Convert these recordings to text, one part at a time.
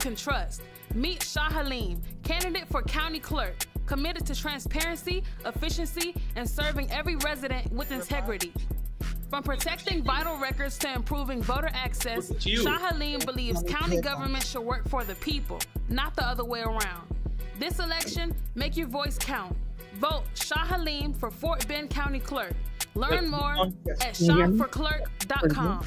can trust. Meet Shah Halim, candidate for county clerk, committed to transparency, efficiency, and serving every resident with integrity. From protecting vital records to improving voter access, Shah Halim believes county government should work for the people, not the other way around. This election, make your voice count. Vote Shah Halim for Fort Bend County Clerk. Learn more at shopforclerk.com.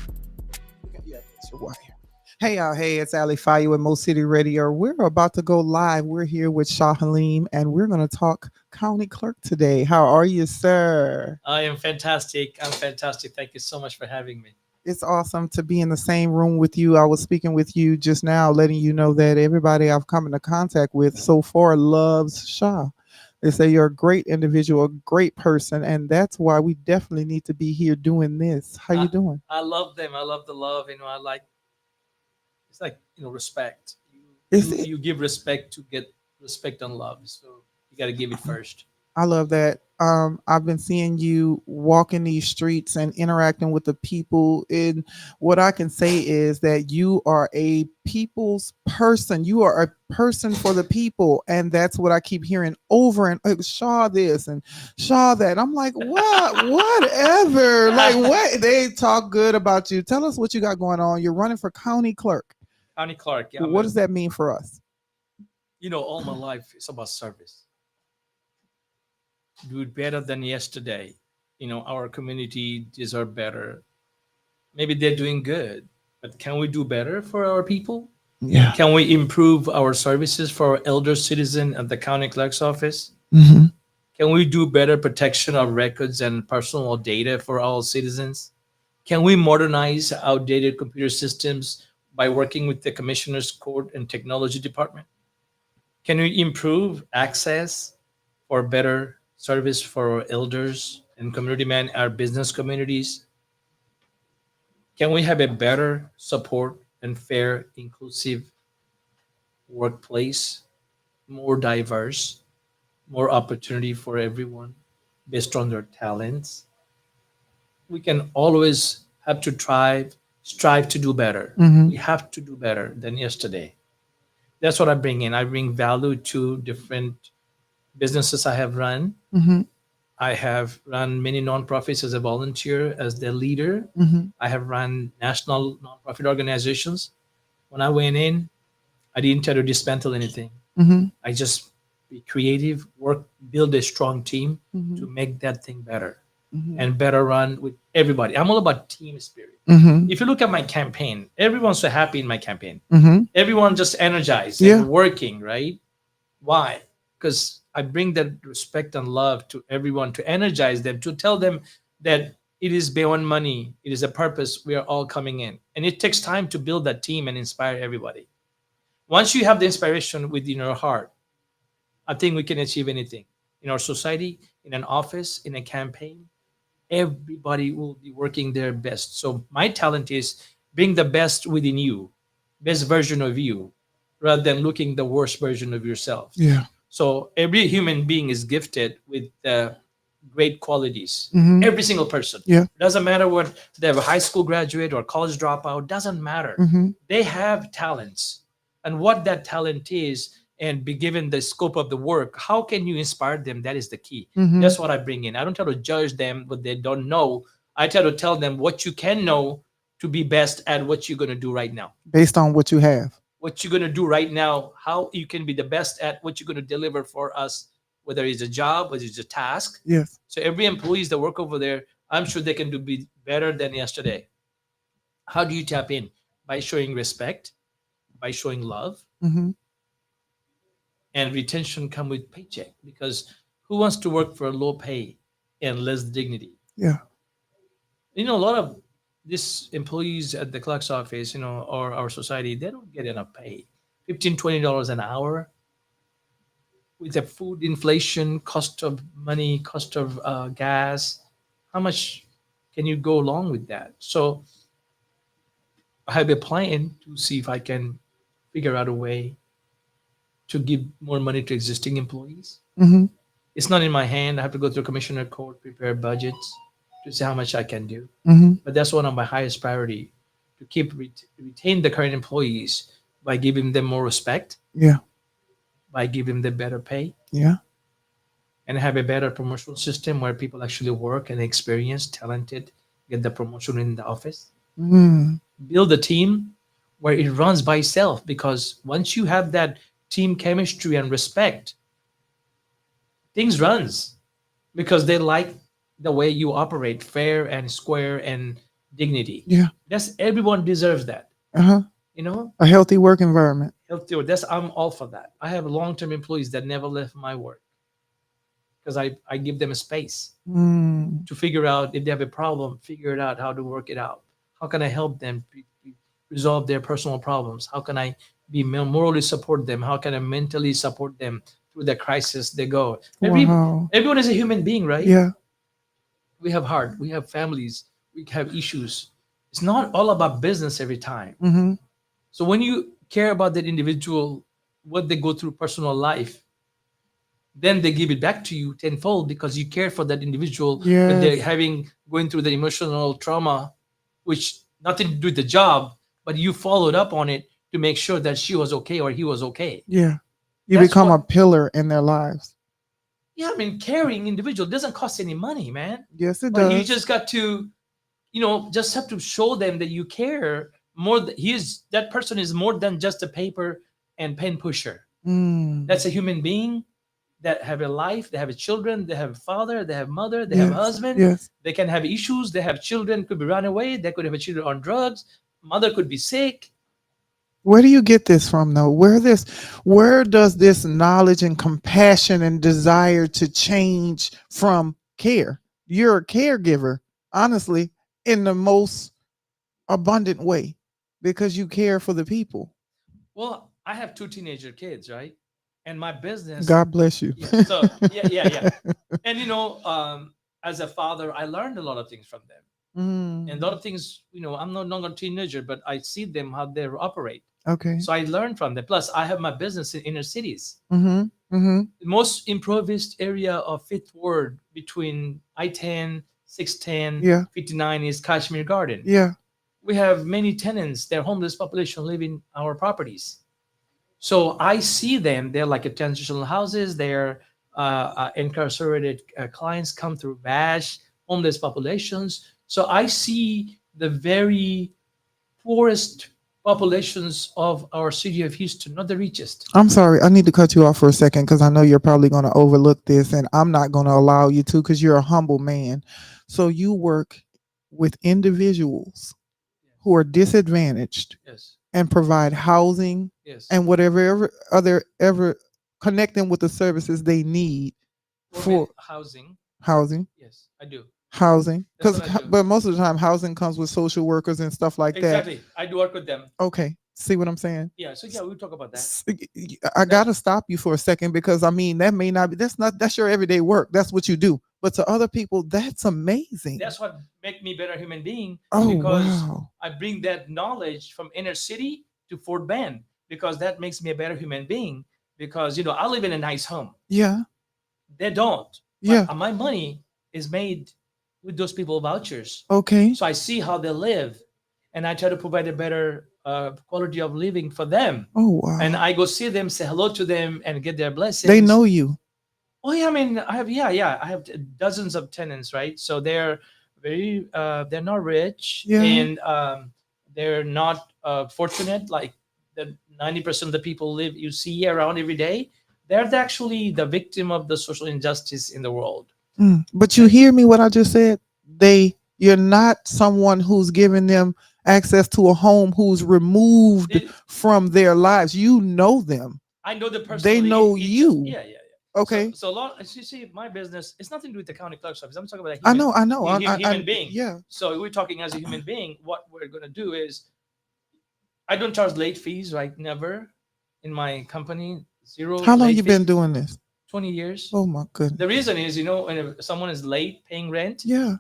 Hey y'all, hey, it's Allie Fiya with Mo City Radio. We're about to go live. We're here with Shah Halim and we're going to talk county clerk today. How are you, sir? I am fantastic. I'm fantastic. Thank you so much for having me. It's awesome to be in the same room with you. I was speaking with you just now, letting you know that everybody I've come into contact with so far loves Shah. They say you're a great individual, a great person, and that's why we definitely need to be here doing this. How you doing? I love them. I love the love. I like, it's like, respect. You give respect to get respect and love. So you got to give it first. I love that. I've been seeing you walking these streets and interacting with the people. And what I can say is that you are a people's person. You are a person for the people. And that's what I keep hearing over and Shaw this and Shaw that. I'm like, what? Whatever. Like, what? They talk good about you. Tell us what you got going on. You're running for county clerk. County clerk. Yeah. What does that mean for us? All my life it's about service. Do it better than yesterday. Our community deserve better. Maybe they're doing good, but can we do better for our people? Yeah. Can we improve our services for our elder citizen at the county clerk's office? Mm-hmm. Can we do better protection of records and personal data for all citizens? Can we modernize outdated computer systems by working with the Commissioner's Court and Technology Department? Can we improve access for better service for our elders and our business communities? Can we have a better support and fair, inclusive workplace, more diverse, more opportunity for everyone based on their talents? We can always have to strive to do better. Mm-hmm. We have to do better than yesterday. That's what I bring in. I bring value to different businesses I have run. Mm-hmm. I have run many nonprofits as a volunteer, as their leader. Mm-hmm. I have run national nonprofit organizations. When I went in, I didn't try to dismantle anything. Mm-hmm. I just be creative, work, build a strong team Mm-hmm. to make that thing better Mm-hmm. and better run with everybody. I'm all about team spirit. Mm-hmm. If you look at my campaign, everyone's so happy in my campaign. Mm-hmm. Everyone just energized Yeah. and working, right? Why? Because I bring that respect and love to everyone to energize them, to tell them that it is beyond money. It is a purpose. We are all coming in. And it takes time to build that team and inspire everybody. Once you have the inspiration within your heart, I think we can achieve anything. In our society, in an office, in a campaign, everybody will be working their best. So my talent is bring the best within you, best version of you, rather than looking the worst version of yourself. Yeah. So every human being is gifted with great qualities. Mm-hmm. Every single person. Yeah. Doesn't matter what they have, a high school graduate or college dropout. Doesn't matter. Mm-hmm. They have talents, and what that talent is, and be given the scope of the work. How can you inspire them? That is the key. Mm-hmm. That's what I bring in. I don't try to judge them what they don't know. I try to tell them what you can know to be best at what you're going to do right now. Based on what you have. What you're going to do right now, how you can be the best at what you're going to deliver for us, whether it's a job, whether it's a task. Yes. So every employees that work over there, I'm sure they can be better than yesterday. How do you tap in? By showing respect, by showing love, Mm-hmm. and retention come with paycheck, because who wants to work for a low pay and less dignity? Yeah. A lot of these employees at the clerk's office, or our society, they don't get enough pay. $15, $20 an hour. With the food inflation, cost of money, cost of gas, how much can you go along with that? So I have a plan to see if I can figure out a way to give more money to existing employees. Mm-hmm. It's not in my hand. I have to go through Commissioner Court, prepare budgets to see how much I can do. Mm-hmm. But that's one of my highest priority, to keep retain the current employees, by giving them more respect, Yeah. by giving them better pay, Yeah. and have a better promotion system where people actually work and experience, talented, get the promotion in the office. Mm. Build a team where it runs by itself, because once you have that team chemistry and respect, things runs, because they like the way you operate, fair and square and dignity. Yeah. That's everyone deserves that. Uh-huh. You know, A healthy work environment. healthy. That's I'm all for that. I have long-term employees that never left my work because I give them a space Mm. to figure out if they have a problem, figure it out, how to work it out. How can I help them resolve their personal problems? How can I be morally support them? How can I mentally support them through the crisis they go? Wow. Everyone is a human being, right? Yeah. We have heart, we have families, we have issues. It's not all about business every time. Mm-hmm. So when you care about that individual, what they go through personal life, then they give it back to you tenfold, because you care for that individual when they're Yes. having going through the emotional trauma, which nothing to do with the job, but you followed up on it to make sure that she was okay or he was okay. Yeah. You That's become a what. pillar in their lives. Yeah, I mean, caring individual doesn't cost any money, man. Yes, it But you does. just got to, just have to show them that you care more. That person is more than just a paper and pen pusher. Mm. That's a human being that have a life, they have a children, they have a father, they have mother, they have a Yes. husband, Yes. they can have issues, they have children, could be run away, they could have a children on drugs, mother could be sick. Where do you get this from though? Where does this knowledge and compassion and desire to change from care? You're a caregiver, honestly, in the most abundant way because you care for the people. Well, I have two teenager kids, right? And my business, God bless you. yeah. So yeah. And as a father, I learned a lot of things from them. And a lot Mm. of things, I'm no longer a teenager, but I see them how they operate. Okay. So I learned from them. Plus, I have my business in inner cities. Mm-hmm. Mm-hmm. The most impoverished area of Fifth Ward between I-10, 610, Yeah. 59 is Kashmir Garden. Yeah. We have many tenants, their homeless population live in our properties. So I see them, they're like a transitional houses, they're incarcerated clients come through BASH, homeless populations. So I see the very poorest populations of our city of Houston, not the richest. I'm sorry. I need to cut you off for a second because I know you're probably going to overlook this, and I'm not going to allow you to because you're a humble man. So you work with individuals who are disadvantaged Yes, and provide housing yes. and whatever ever connect them with the services they need for Housing, housing. yes, I do. Housing, That's because what I do. but most of the time housing comes with social workers and stuff like that. Exactly. I do work with them. Okay, see what I'm saying? Yeah, so yeah, we'll talk about that. I gotta stop you for a second because I mean that may not be that's your everyday work. That's what you do. But to other people, that's amazing. That's what make me better human being, Oh because wow. I bring that knowledge from inner city to Fort Bend, because that makes me a better human being, because I live in a nice home. Yeah. They don't. Yeah. But my money is made with those people vouchers. Okay. So I see how they live, and I try to provide a better quality of living for them. Oh wow. And I go see them, say hello to them, and get their blessings. They know you. Oh yeah, I mean, I have dozens of tenants, right? So they're very, they're not rich, Yeah. and they're not fortunate like the 90% of the people live you see around every day. They're actually the victim of the social injustice in the world. But you hear me what I just said? You're not someone who's giving them access to a home who's removed They- from their lives. You know them. I know the person. They know you. Yeah. Okay. So a lot. As you see, my business, it's nothing to do with the county clerk's office. I'm talking about a I human, know. human being. Yeah. So we're talking as a human being. What we're gonna do is, I don't charge late fees, right? Never in my company. Zero. How long late you fees. been doing this? 20 years. Oh my goodness. The reason is, when someone is late paying rent, Yeah.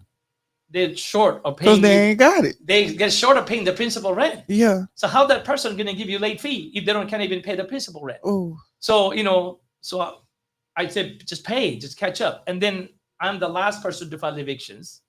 they're short of Because paying. they ain't got it. They get short of paying the principal rent. Yeah. So how that person gonna give you late fee if they can't even pay the principal rent? Oh. So I said just pay, just catch up, and then I'm the last person to file evictions,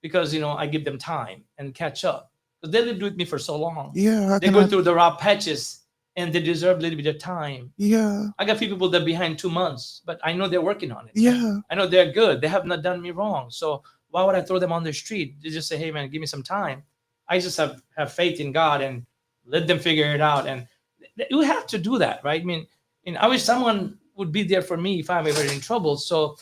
because I give them time and catch up, because they lived with me for so long. Yeah. They go through the rough patches, and they deserve a little bit of time. Yeah. I got few people that are behind 2 months, but I know they're working on it. Yeah. I know they're good. They have not done me wrong. So why would I throw them on the street? They just say, "Hey man, give me some time." I just have faith in God and let them figure it out. And you have to do that, right? I mean, and I wish someone would be there for me if I'm ever in trouble. So,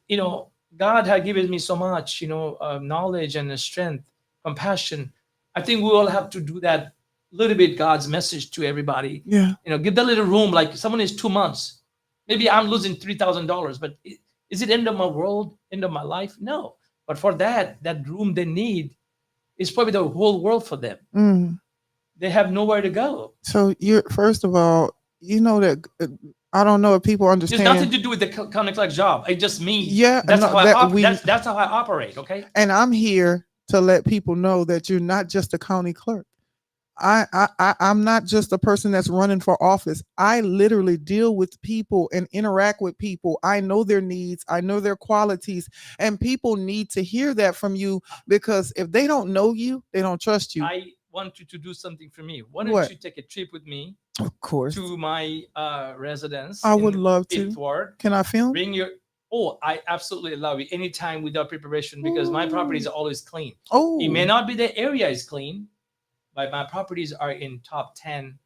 you know, God had given me so much, knowledge and strength, compassion. I think we all have to do that little bit. God's message to everybody, Yeah. give that little room. Like someone is 2 months, maybe I'm losing $3,000, but is it end of my world, end of my life? No. But for that room they need is probably the whole world for them. Mm. They have nowhere to go. So you're first of all, you know that I don't know if people There's understand. nothing to do with the county clerk job. It just means Yeah, that's no, how I that we that's how I operate. Okay. and I'm here to let people know that you're not just a county clerk. I'm not just a person that's running for office. I literally deal with people and interact with people. I know their needs, I know their qualities, and people need to hear that from you because if they don't know you, they don't trust you. I want you to do something for me. Why don't What? you take a trip with me Of course. to my residence? I would in love Fifth to. Ward. Can I film? Bring your. Oh, I absolutely love it. Anytime without preparation because my properties are always clean. Oh. It may not be the area is clean, but my properties are in top 10,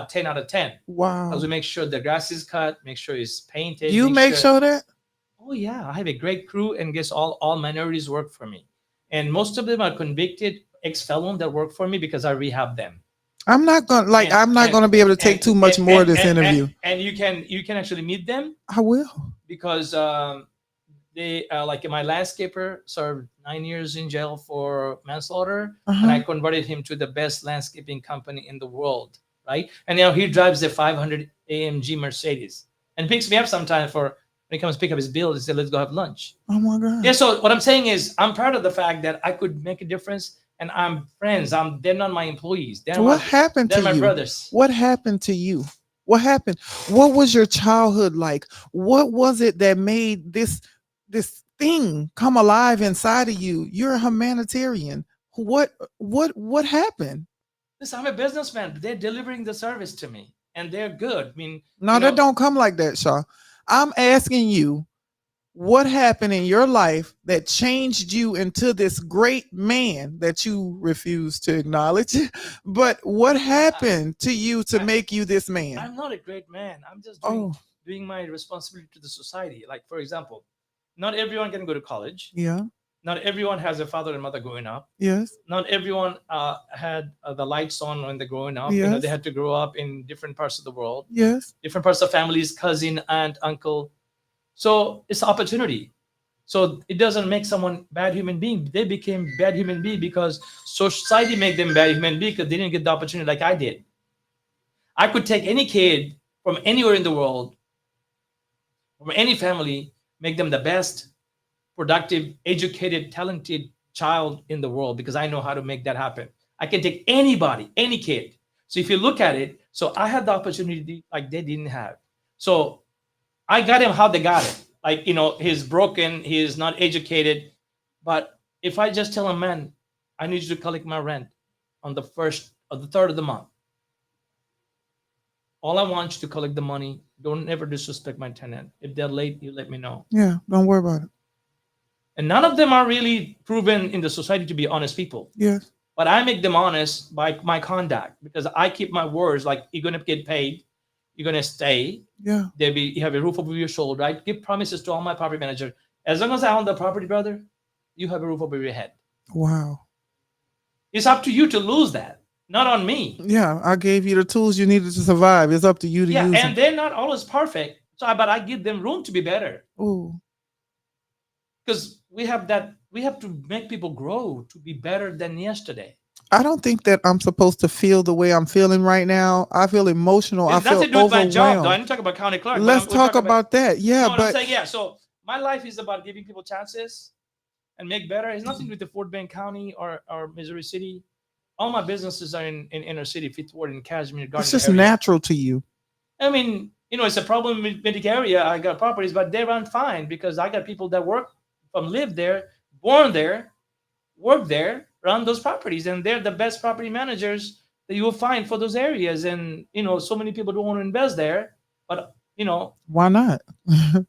10 out of 10. Wow. Because we make sure the grass is cut, make sure it's painted. You make sure that? Oh yeah, I have a great crew, and guess all minorities work for me, and most of them are convicted ex-felon that work for me because I rehab them. I'm not gonna And- I'm not and- gonna be able to take and- too much and- more of and- this and- interview. And you can actually meet them I will. because they like my landscaper served 9 years in jail for manslaughter, and I Uh-huh. converted him to the best landscaping company in the world, right? And now he drives a 500 AMG Mercedes and picks me up sometimes for when he comes to pick up his bill. He said, "Let's go have lunch." Oh my God. Yeah. So what I'm saying is, I'm proud of the fact that I could make a difference, and I'm friends. They're not my employees. They're What happened they're to my you? brothers. What happened to you? What happened? What was your childhood like? What was it that made this thing come alive inside of you? You're a humanitarian. What happened? Listen, I'm a businessman. They're delivering the service to me, and they're good. I mean, No, you that know, don't come like that, Shaw. I'm asking you what happened in your life that changed you into this great man that you refuse to acknowledge. But what happened to you to make you this man? I'm not a great man. I'm just Oh, doing my responsibility to the society. Like, for example, not everyone can go to college. yeah, Not everyone has a father and mother growing up. yes, Not everyone had the lights on when they're growing up. You know, Yes. they had to grow up in different parts of the world, yes. different parts of families, cousin, aunt, uncle. So it's opportunity. So it doesn't make someone bad human being. They became bad human being because society made them bad human being because they didn't get the opportunity like I did. I could take any kid from anywhere in the world, from any family, make them the best, productive, educated, talented child in the world because I know how to make that happen. I can take anybody, any kid. So if you look at it, so I had the opportunity like they didn't have. So I got him how they got it. Like, he's broken, he's not educated. But if I just tell him, man, I need you to collect my rent on the first or the third of the month. All I want you to collect the money. Don't ever disrespect my tenant. If they're late, you let me know. Yeah, don't worry about it. And none of them are really proven in the society to be honest people. Yes, But I make them honest by my conduct because I keep my words. Like, you're gonna get paid, you're gonna stay. yeah. You have a roof over your shoulder. I give promises to all my property manager. As long as I own the property, brother, you have a roof over your head. Wow. It's up to you to lose that, not on me. Yeah, I gave you the tools you needed to survive. It's up to you to Yeah, use and them. they're not always perfect. But I give them room to be better Oh, because we have to make people grow to be better than yesterday. I don't think that I'm supposed to feel the way I'm feeling right now. I feel emotional. I It's feel nothing to do with my job, though. I overwhelmed. didn't talk about county clerk. but Let's we're talk talking about that. You Yeah, know what I'm but saying? Yeah. So my life is about giving people chances and make better. It's nothing with the Fort Bend County or Missouri City. All my businesses are in inner city, Fifth Ward, in Cashmere Garden it's just area. natural to you. I mean, it's a problem with Medic area. I got properties, but they run fine because I got people that live there, born there, work there, run those properties, and they're the best property managers that you will find for those areas. And so many people don't want to invest there, but Why not?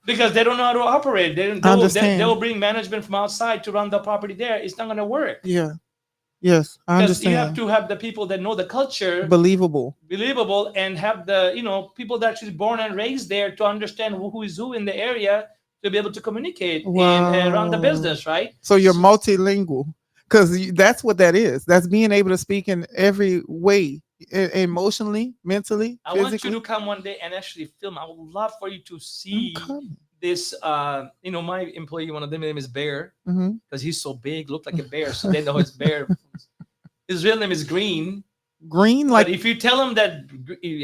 because they don't know how to operate. I They'll understand. bring management from outside to run the property there. It's not going to work Yeah. Yes, I because you have understand. to have the people that know the culture, Believable. believable, and have the people that actually born and raised there to understand who is who in the area to be able to communicate and run the Wow. business, right? So you're multilingual because that's what that is. That's being able to speak in every way, emotionally, mentally, I want you to physically. come one day and actually film. I would love for you to I'm see coming. this. My employee, one of them name is Bear Hmm. because he's so big, looked like a bear, so they know it's Bear. His real name is Green. Green, But like if you tell him that,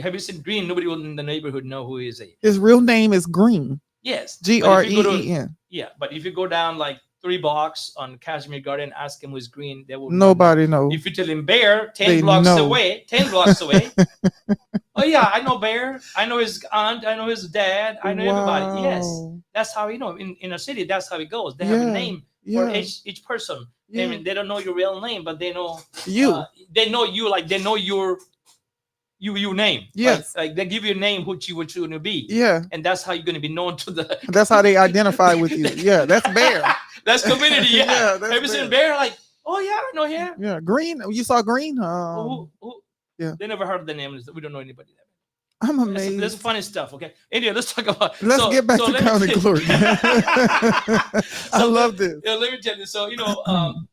have you seen Green? Nobody will in the neighborhood know who he is. his real name is Green. Yes, G but if R you E go to E N. yeah, but if you go down like 3 blocks on Kashmir Garden, ask him who's Green, they will not know. Nobody know. If you tell him Bear, They 10 blocks know. away, 10 blocks away. Oh yeah, I know Bear. I know his aunt. I know his dad. I know everybody. Yes, Wow. that's how in a city. That's how it goes. They have a Yeah. name for Yeah. each person. I Yeah. mean, they don't know your real name, but You. they know you, like they know your name. Like Yes. like they give you a name which you would going to be, Yeah. and that's how you're going to be known to the. That's how they identify with you. Yeah. That's Bear. That's community. Yeah. Yeah, that's Have you seen Bear. Bear? Like, oh yeah, I know him. Yeah. Green. You saw Green? Who? Yeah. They never heard the name. We don't know anybody there. I'm That's amazed. funny stuff. Okay. Anyway, let's talk about. Let's get back to let me county tell- clerk. I so love this. let me tell you. So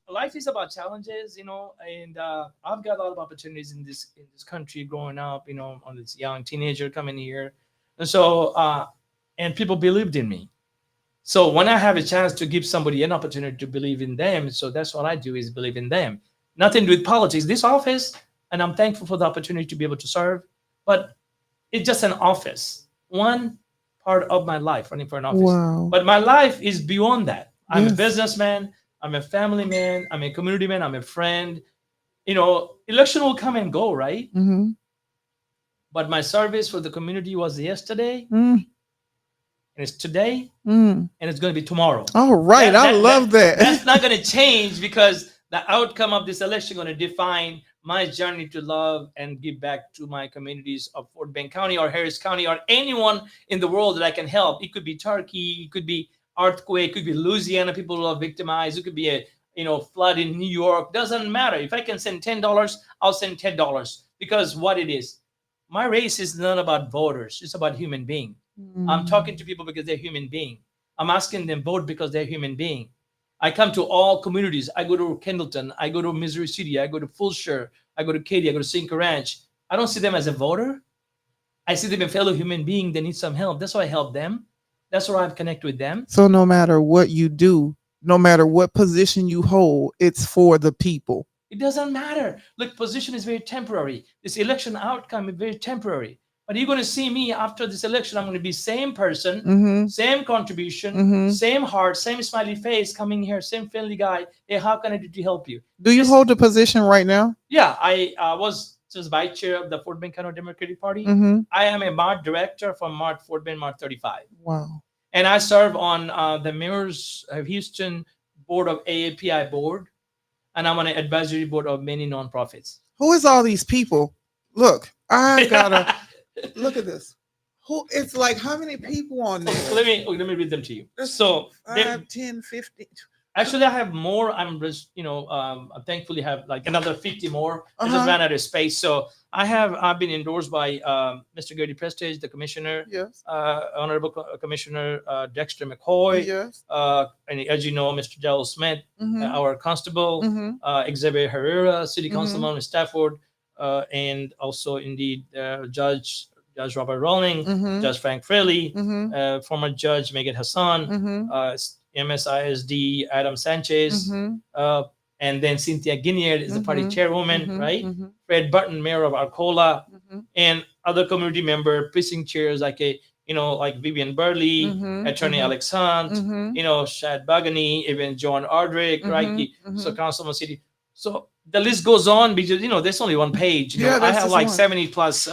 life is about challenges. And I've got a lot of opportunities in this country growing up. On this young teenager coming here, and so and people believed in me. So when I have a chance to give somebody an opportunity to believe in them, so that's what I do is believe in them. Nothing to do with politics. This office, and I'm thankful for the opportunity to be able to serve, but it's just an office, one part of my life running for an office. Wow. But my life is beyond that. I'm a Yes. businessman, I'm a family man, I'm a community man, I'm a friend. Election will come and go, right? Mm-hmm. But my service for the community was yesterday, Mm, and it's today, mm. and it's going to be tomorrow. All right. I love that. That's not going to change because the outcome of this election going to define my journey to love and give back to my communities of Fort Bend County or Harris County or anyone in the world that I can help. It could be Turkey, it could be earthquake, it could be Louisiana, people who are victimized, it could be a flood in New York. Doesn't matter. If I can send $10, I'll send $10 because what it is, my race is not about voters. It's about human being. I'm talking to people because they're human being. I'm asking them vote because they're human being. I come to all communities. I go to Kendleton. I go to Missouri City. I go to Fulshire. I go to Katy. I go to Cinco Ranch. I don't see them as a voter. I see them as a fellow human being that needs some help. That's why I help them. That's why I connect with them. So no matter what you do, no matter what position you hold, it's for the people. It doesn't matter. Look, position is very temporary. This election outcome is very temporary. But you're going to see me after this election. I'm going to be same person, Mm-hmm. same contribution, Mm-hmm. same heart, same smiley face coming here, same friendly guy. Hey, how can I do to help you? Do you This- hold a position right now? Yeah, I was just vice chair of the Fort Bend County Democratic Party. Mm-hmm. I am a MART director from Fort Bend MART 35. Wow. And I serve on the mayor's of Houston board of AAPI board. And I'm on an advisory board of many nonprofits. Who is all these people? Look, I gotta look at this. Who? It's like how many people on there? let me read them to you. So 5, 10, 50. actually, I have more. I'm just I thankfully have like another 50 more. I just Uh-huh. ran out of space. So I've been endorsed by Mr. Gertie Prestige, the commissioner, Yes. Honorable Commissioner Dexter McCoy, Yes. and as you know, Mr. Darrell Smith, Mm-hmm. our constable, Mm-hmm. Xavier Herrera, City Mhm. Councilman in Stafford, and also indeed Judge Robert Rowling, Mm-hmm. Judge Frank Fraley, Mm-hmm. former Judge Megan Hassan, Mm-hmm. MSISD Adam Sanchez, Mm-hmm. and then Cynthia Guinier is the party Mhm. chairwoman, Mhm. right? Mhm. Fred Button, mayor of Arcola, Mhm. and other community member precinct chairs like like Vivian Burley, Mhm. Attorney Mhm. Alex Hunt, Mhm. Shad Bagany, even John Ardrick, right? Mhm. So Mhm. Councilman City. So the list goes on because there's only one page. Yeah, I that's have just like one. 70 plus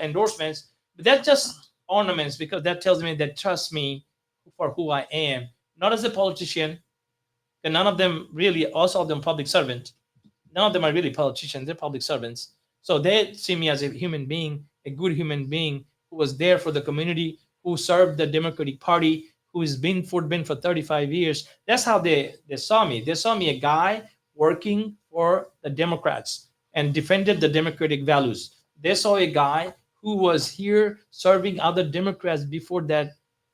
endorsements, but that's just ornaments because that tells me that trust me for who I am, not as a politician. And none of them really, also of them public servant. None of them are really politicians. They're public servants. So they see me as a human being, a good human being who was there for the community, who served the Democratic Party, who has been for 35 years. That's how they saw me. They saw me a guy working for the Democrats and defended the democratic values. They saw a guy who was here serving other Democrats before that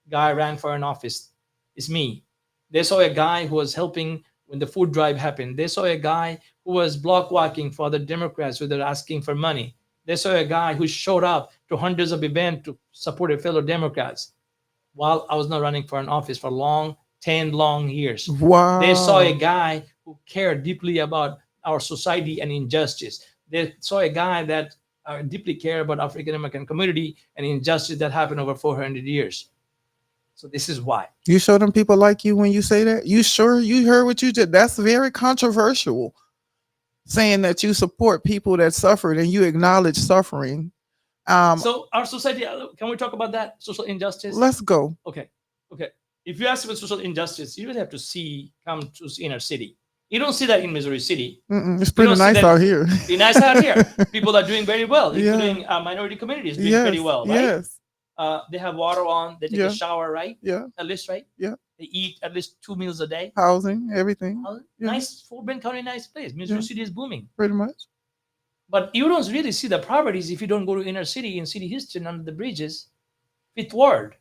guy ran for an office. It's me. They saw a guy who was helping when the food drive happened. They saw a guy who was block walking for the Democrats who were asking for money. They saw a guy who showed up to hundreds of events to support a fellow Democrats while I was not running for an office for 10 long years. They saw a Wow. guy who cared deeply about our society and injustice. They saw a guy that deeply cared about African American community and injustice that happened over 400 years. So this is why. You show them people like you when you say that? You sure you heard what you did? That's very controversial. Saying that you support people that suffered and you acknowledge suffering. So our society, can we talk about that? Social injustice? Let's go. Okay. Okay. If you ask about social injustice, you really have to come to inner city. You don't see that in Missouri City. It's You pretty don't see nice that- out here. Be nice out here. People are doing very well, Yeah. including minority communities doing Yes. pretty well, right? Yes. They have water on. They take Yeah. a shower, right? Yeah. At least, right? Yeah. They eat at least 2 meals a day. Housing, everything. Yeah. Nice, Fort Bend County, nice place. Missouri Yeah. City is booming. Pretty much. But you don't really see the properties if you don't go to inner city in City Houston under the bridges. Fifth Ward.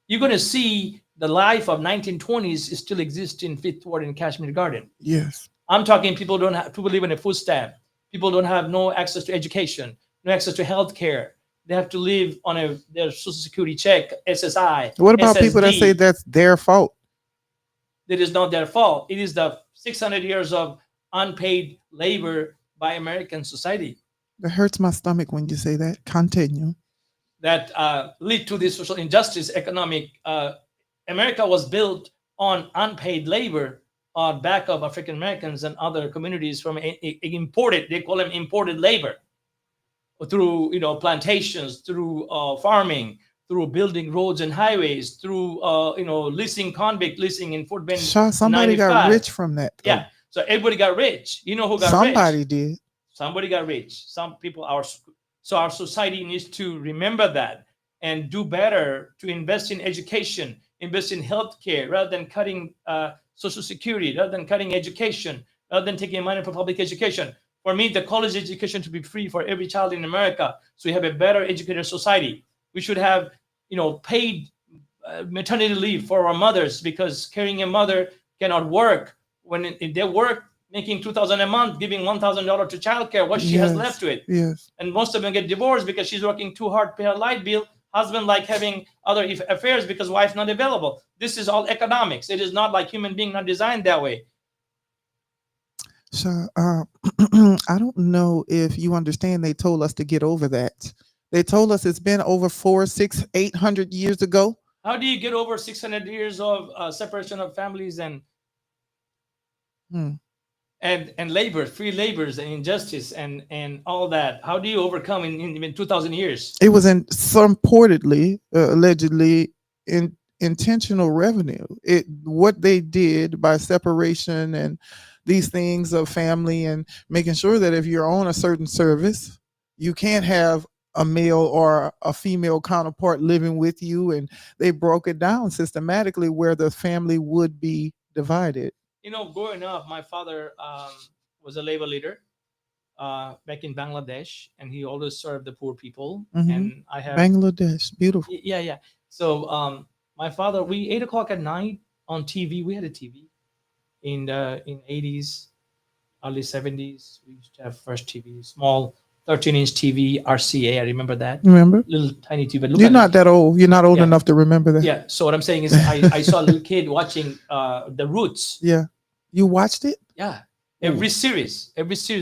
You're going to see the life of 1920s still exists in Fifth Ward in Kashmir Garden. Yes. I'm talking people live on a food stamp. People don't have no access to education, no access to health care. They have to live on their social security check, SSI. What about people that SSD. say that's their fault? It is not their fault. It is the 600 years of unpaid labor by American society It hurts my stomach when you say that. Continue. that lead to this social injustice. Economic America was built on unpaid labor on back of African Americans and other communities from imported. They call them imported labor through plantations, through farming, through building roads and highways, through leasing convict leasing in Fort Bend. Shaw, somebody got 95. rich from that. though. Yeah, so everybody got rich. You know who got Somebody rich? did. Somebody got rich. Some people are. So our society needs to remember that and do better to invest in education, invest in healthcare, rather than cutting Social Security, rather than cutting education, rather than taking money for public education. For me, the college education to be free for every child in America, so we have a better educated society. We should have, paid maternity leave for our mothers, because carrying a mother cannot work when they work making $2,000 a month, giving $1,000 to childcare. What she has Yes. left to it, Yes. and most of them get divorced because she's working too hard to pay her light bill. Husband like having other affairs because wife not available. This is all economics. It is not like human being not designed that way. So I don't know if you understand. They told us to get over that. They told us it's been over 400, 600, 800 years ago. How do you get over 600 years of separation of families and Hmm. and labor, free labors and injustice and all that? How do you overcome in 2,000 years? It was in some purportedly, allegedly, intentional revenue. What they did by separation and these things of family and making sure that if you're on a certain service, you can't have a male or a female counterpart living with you, and they broke it down systematically where the family would be divided. Growing up, my father was a labor leader back in Bangladesh, and he always served the poor people. Mhm. And I have Bangladesh, beautiful. yeah. So my father, we 8 o'clock at night on TV. We had a TV in the 80s, early 70s. We used to have first TV, small 13-inch TV, RCA. I remember that Remember? little tiny TV. But look You're at not that old. You're not old Yeah. enough to remember that. Yeah. So what I'm saying is, I saw a little kid watching The Roots. Yeah. You watched it? Yeah, every series,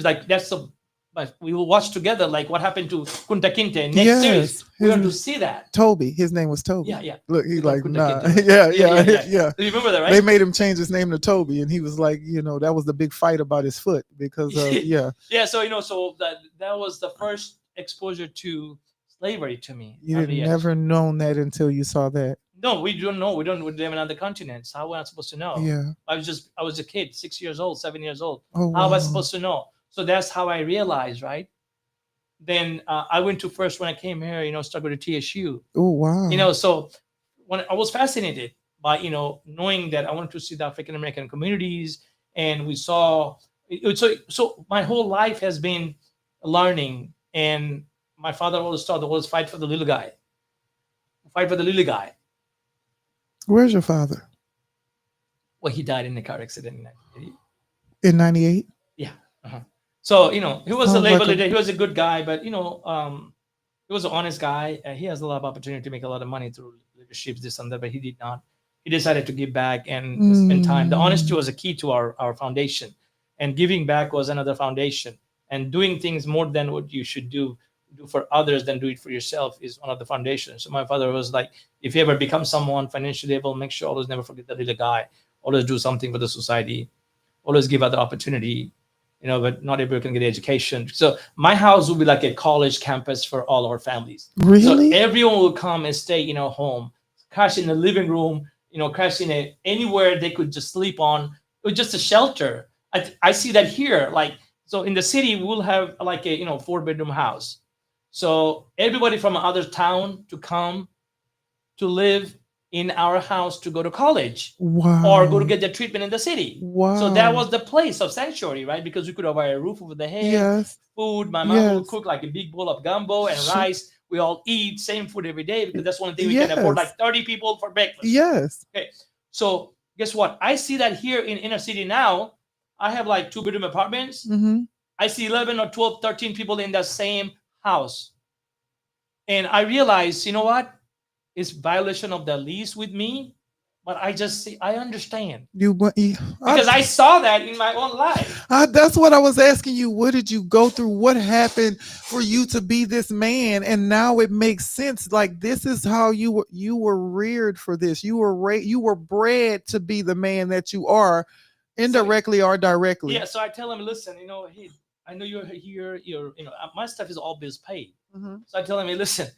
like that's the. But we will watch together, like what happened to Kunta Kinte. Next Yes. series, we want to see that. Toby. His name was Toby. Yeah. Look, he's Kunta like, nah. Kinte. yeah. Yeah. You remember that, right? They made him change his name to Toby, and he was like, that was the big fight about his foot because yeah. Yeah. So so that was the first exposure to slavery to me. You early years. never known that until you saw that. No, we don't know. We live in other continents. How am I supposed to know? Yeah. I was a kid, 6 years old, 7 years old. Oh, How am I wow. supposed to know? So that's how I realized, right? Then I went to first when I came here, start with the TSU. Oh wow. So when I was fascinated by knowing that I wanted to see the African American communities, and we saw so my whole life has been learning, and my father always taught the always fight for the little guy, fight for the little guy. Where's your father? Well, he died in a car accident in 1980. In 98? Yeah. Uh-huh. So he was a Sounds labor like a- leader. He was a good guy, but he was an honest guy. He has a lot of opportunity to make a lot of money through leadership, this and that, but he did not. He decided to give back and spend time. The honesty was a key to our foundation, and giving back was another foundation. And doing things more than what you should do for others than do it for yourself is one of the foundations. So my father was like, if you ever become someone financially able, make sure always never forget the little guy. Always do something for the society. Always give other opportunity. But not everybody can get education. So my house will be like a college campus for all our families. Really? So everyone will come and stay, home, crash in the living room, crash in anywhere they could just sleep on. It was just a shelter. I see that here. Like, so in the city, we'll have like a, 4-bedroom house. So everybody from another town to come to live in our house to go to college Wow. or go to get their treatment in the city. Wow. So that was the place of sanctuary, right? Because we could have a roof over the head, Yes. food. My mom would Yes. cook like a big bowl of gumbo and Sure. rice. We all eat same food every day because that's one thing we can afford, Yes. like 30 people for breakfast. Yes. Okay. So guess what? I see that here in inner city now. I have like 2-bedroom apartments. Mm-hmm. I see 11 or 12, 13 people in the same house. And I realize, you know what? It's violation of the lease with me, but I just see, I understand because I saw that in my own life. That's what I was asking you. What did you go through? What happened for you to be this man? And now it makes sense. Like, this is how you were reared for this. You were bred to be the man that you are, indirectly or directly. Yeah. So I tell him, listen, hey, I know you're here. My stuff is all bills paid. Mm-hmm. So I tell him, hey, listen,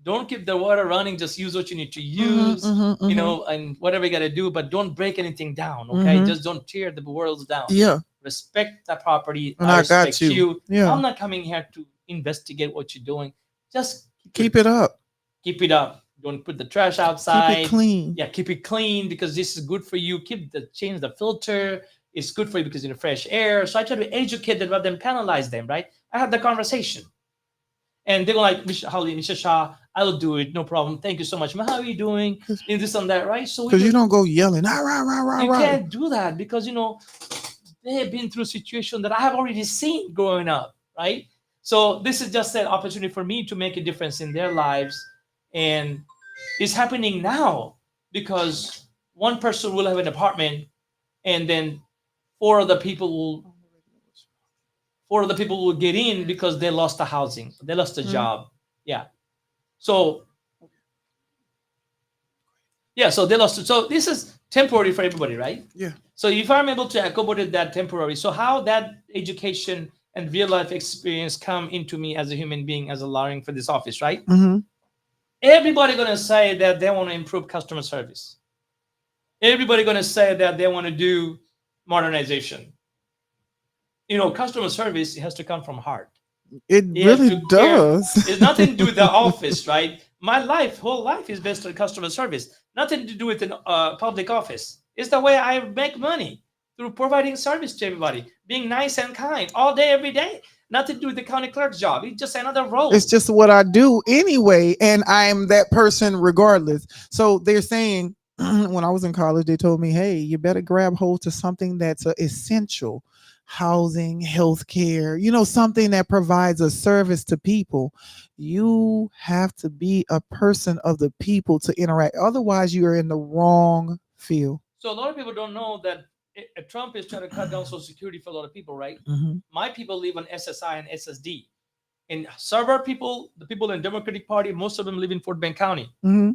don't keep the water running. Just use what you need to use, and whatever you got to do, but don't break anything down. Okay. Mhm. Just don't tear the world down. Yeah. Respect the property. And I I got respect you. Yeah. I'm not coming here to investigate what you're doing. Just Keep it up. Keep it up. Don't put the trash outside. Keep it clean. Yeah, keep it clean because this is good for you. Change the filter. It's good for you because in the fresh air. So I try to educate them rather than penalize them, right? I have the conversation. And they're like, Mr. Shah, I'll do it, no problem. Thank you so much. How are you doing? And this and that, right? So because you don't go yelling, rah, rah, rah, rah, you rah. can't do that because they have been through a situation that I have already seen growing up, right? So this is just an opportunity for me to make a difference in their lives, and it's happening now because one person will have an apartment, and then four other people will get in because they lost the housing, they lost the job. Yeah. So they lost it. So this is temporary for everybody, right? Yeah. So if I'm able to accommodate that temporary, so how that education and real life experience come into me as a human being, as allowing for this office, right? Mm-hmm. Everybody gonna say that they want to improve customer service. Everybody gonna say that they want to do modernization. Customer service, it has to come from heart. It You have really to care. does. It's nothing to do with the office, right? My whole life is based on customer service. Nothing to do with a public office. It's the way I make money, through providing service to everybody, being nice and kind all day, every day. Nothing to do with the county clerk's job. It's just another role. It's just what I do anyway, and I am that person regardless. So they're saying, when I was in college, they told me, hey, you better grab hold to something that's essential. Housing, healthcare, something that provides a service to people. You have to be a person of the people to interact. Otherwise, you are in the wrong field. So a lot of people don't know that Trump is trying to cut down Social Security for a lot of people, right? Mm-hmm. My people live on SSI and SSD. And suburb people, the people in the Democratic Party, most of them live in Fort Bend County. Mm-hmm.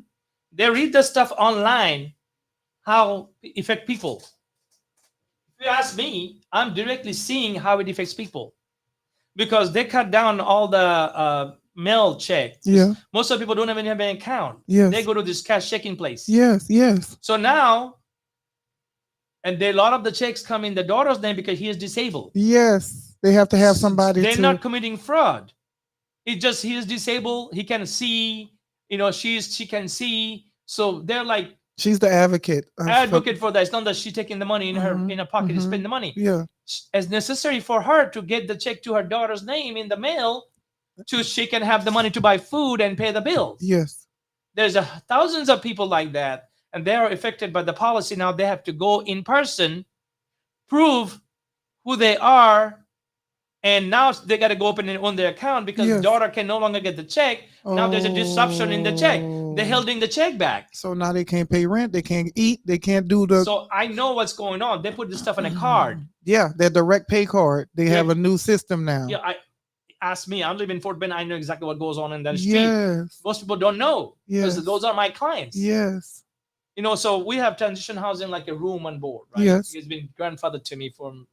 They read the stuff online, how it affect people. If you ask me, I'm directly seeing how it affects people because they cut down all the mail checks. Yeah. Most of the people don't even have an account. Yes. They go to this cash checking place. Yes. Yes. So now, and a lot of the checks come in the daughter's name because he is disabled. Yes. They have to have somebody. They're not committing fraud. He is disabled. He can see. She can see. So they're like She's the advocate. advocate for that. It's not that she taking the money in her pocket to spend the money. Yeah. As necessary for her to get the check to her daughter's name in the mail, so she can have the money to buy food and pay the bills. Yes. There's thousands of people like that, and they are affected by the policy. Now they have to go in person, prove who they are, and now they got to go open and own their account because Yes. daughter can no longer get the check. Now there's a disruption in the check. They're Oh. holding the check back. So now they can't pay rent. They can't eat. They can't do the. So I know what's going on. They put this stuff in a card. Yeah, their direct pay card. They Yeah. have a new system now. Yeah, ask me. I live in Fort Bend. I know exactly what goes on in that street. Yes. Most people don't know because Yes. those are my clients. Yes. So we have transition housing like a room on board, right? Yes. It's been grandfathered to me from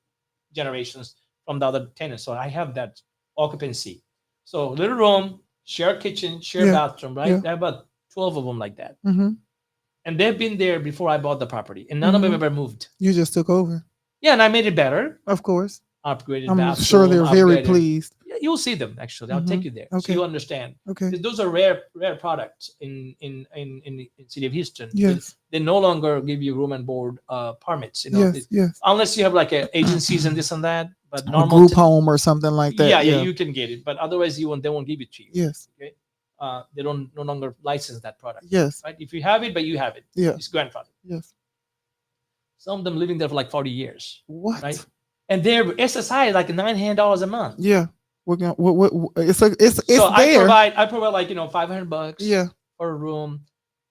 generations from the other tenants. So I have that occupancy. So little room, share kitchen, share Yeah. bathroom, right? Yeah. I have about 12 of them like that. Mm-hmm. And they've been there before I bought the property. And none of them Mhm. ever moved. You just took over, Yeah, and I made it better. of course. Upgraded I'm bathroom. sure they're very upgraded- pleased. Yeah, you'll see them actually. I'll Mhm. take you there. So Okay. you understand. Okay. Because those are rare products in the city of Houston. Yes. They no longer give you room and board permits. Yes. Yes. Unless you have like agencies and this and that. But A normal group home or something like that. yeah, you can get it. But otherwise, they won't give it to you. Yes. Okay. They don't no longer license that product. Yes. Right. If you have it, but you have it. Yeah. It's grandfather. Yes. Some of them living there for like 40 years. What? Right. And their SSI is like $900 a month. Yeah. We're gonna. It's So I there. provide like $500. Yeah. For a room.